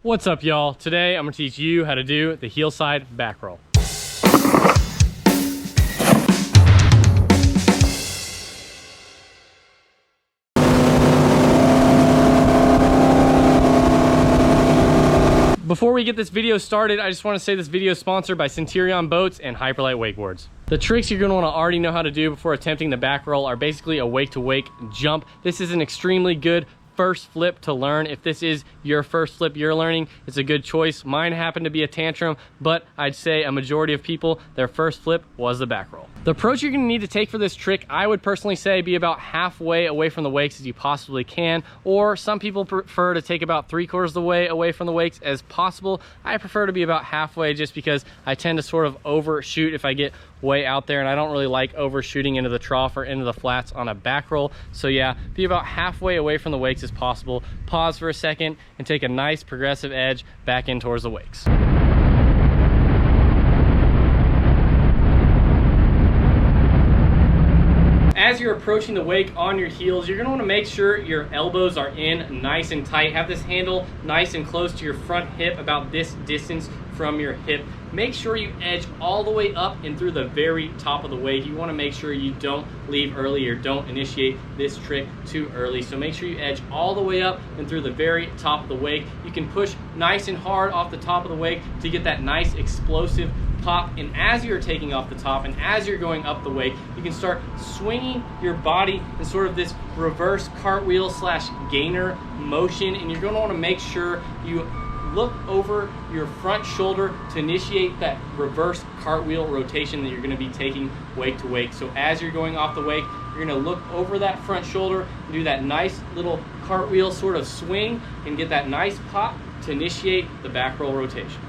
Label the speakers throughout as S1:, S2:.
S1: What's up, y'all? Today I'm gonna teach you how to do the heel side back roll. Before we get this video started, I just want to say this video is sponsored by Centurion Boats and Hyperlight Wakeboards. The tricks you're going to want to already know how to do before attempting the back roll are basically a wake-to-wake jump. This is an extremely good first flip to learn. If this is your first flip you're learning, it's a good choice. Mine happened to be a tantrum, but I'd say a majority of people, their first flip was the back roll. The approach you're going to need to take for this trick, I would personally say be about halfway away from the wakes as you possibly can, or some people prefer to take about 3/4 of the way away from the wakes as possible. I prefer to be about halfway just because I tend to sort of overshoot if I get way out there, and I don't really like overshooting into the trough or into the flats on a back roll. So yeah, be about halfway away from the wakes as possible. Pause for a second and take a nice progressive edge back in towards the wakes. As you're approaching the wake on your heels, you're gonna wanna make sure your elbows are in nice and tight. Have this handle nice and close to your front hip, about this distance from your hip. Make sure you edge all the way up and through the very top of the wake. You wanna make sure you don't leave early or don't initiate this trick too early. So make sure you edge all the way up and through the very top of the wake. You can push nice and hard off the top of the wake to get that nice explosive pop, and as you're taking off the top and as you're going up the wake, you can start swinging your body in sort of this reverse cartwheel slash gainer motion, and you're going to want to make sure you look over your front shoulder to initiate that reverse cartwheel rotation that you're going to be taking wake to wake. So as you're going off the wake, you're going to look over that front shoulder and do that nice little cartwheel sort of swing and get that nice pop to initiate the back roll rotation.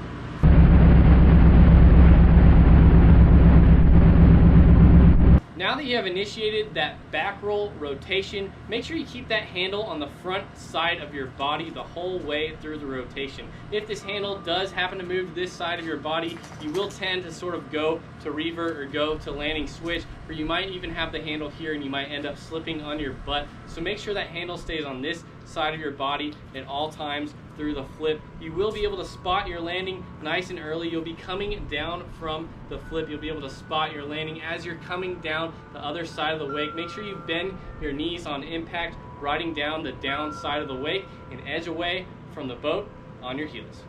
S1: Now that you have initiated that back roll rotation, make sure you keep that handle on the front side of your body the whole way through the rotation. If this handle does happen to move to this side of your body, you will tend to sort of go to revert or go to landing switch, or you might even have the handle here and you might end up slipping on your butt. So make sure that handle stays on this side of your body at all times through the flip. You will be able to spot your landing nice and early. You'll be coming down from the flip. You'll be able to spot your landing as you're coming down the other side of the wake. Make sure you bend your knees on impact, riding down the down side of the wake, and edge away from the boat on your heels.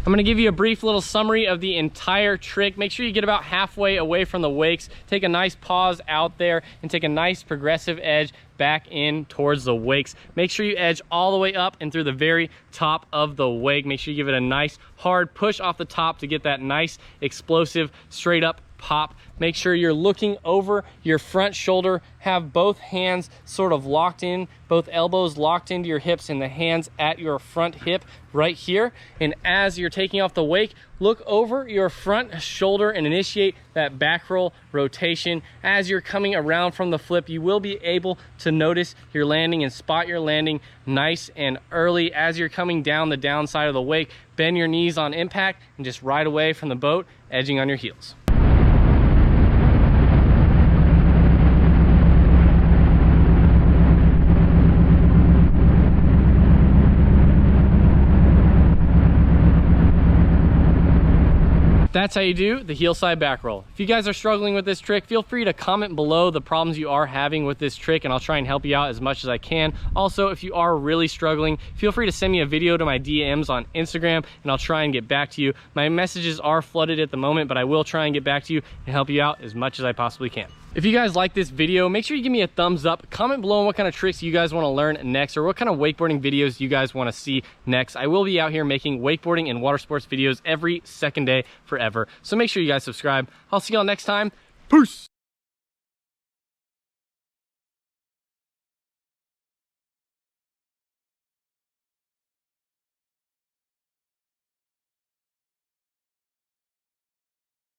S1: I'm gonna give you a brief little summary of the entire trick. Make sure you get about halfway away from the wakes. Take a nice pause out there and take a nice progressive edge back in towards the wakes. Make sure you edge all the way up and through the very top of the wake. Make sure you give it a nice hard push off the top to get that nice explosive straight up pop. Make sure you're looking over your front shoulder. Have both hands sort of locked in, both elbows locked into your hips and the hands at your front hip right here. And as you're taking off the wake, look over your front shoulder and initiate that back roll rotation. As you're coming around from the flip, you will be able to notice your landing and spot your landing nice and early. As you're coming down the downside of the wake, bend your knees on impact and just ride away from the boat, edging on your heels. That's how you do the heel side back roll. If you guys are struggling with this trick, feel free to comment below the problems you are having with this trick and I'll try and help you out as much as I can. Also, if you are really struggling, feel free to send me a video to my DMs on Instagram and I'll try and get back to you. My messages are flooded at the moment, but I will try and get back to you and help you out as much as I possibly can. If you guys like this video, make sure you give me a thumbs up. Comment below on what kind of tricks you guys want to learn next or what kind of wakeboarding videos you guys want to see next. I will be out here making wakeboarding and water sports videos every second day forever. So make sure you guys subscribe. I'll see y'all next time. Peace!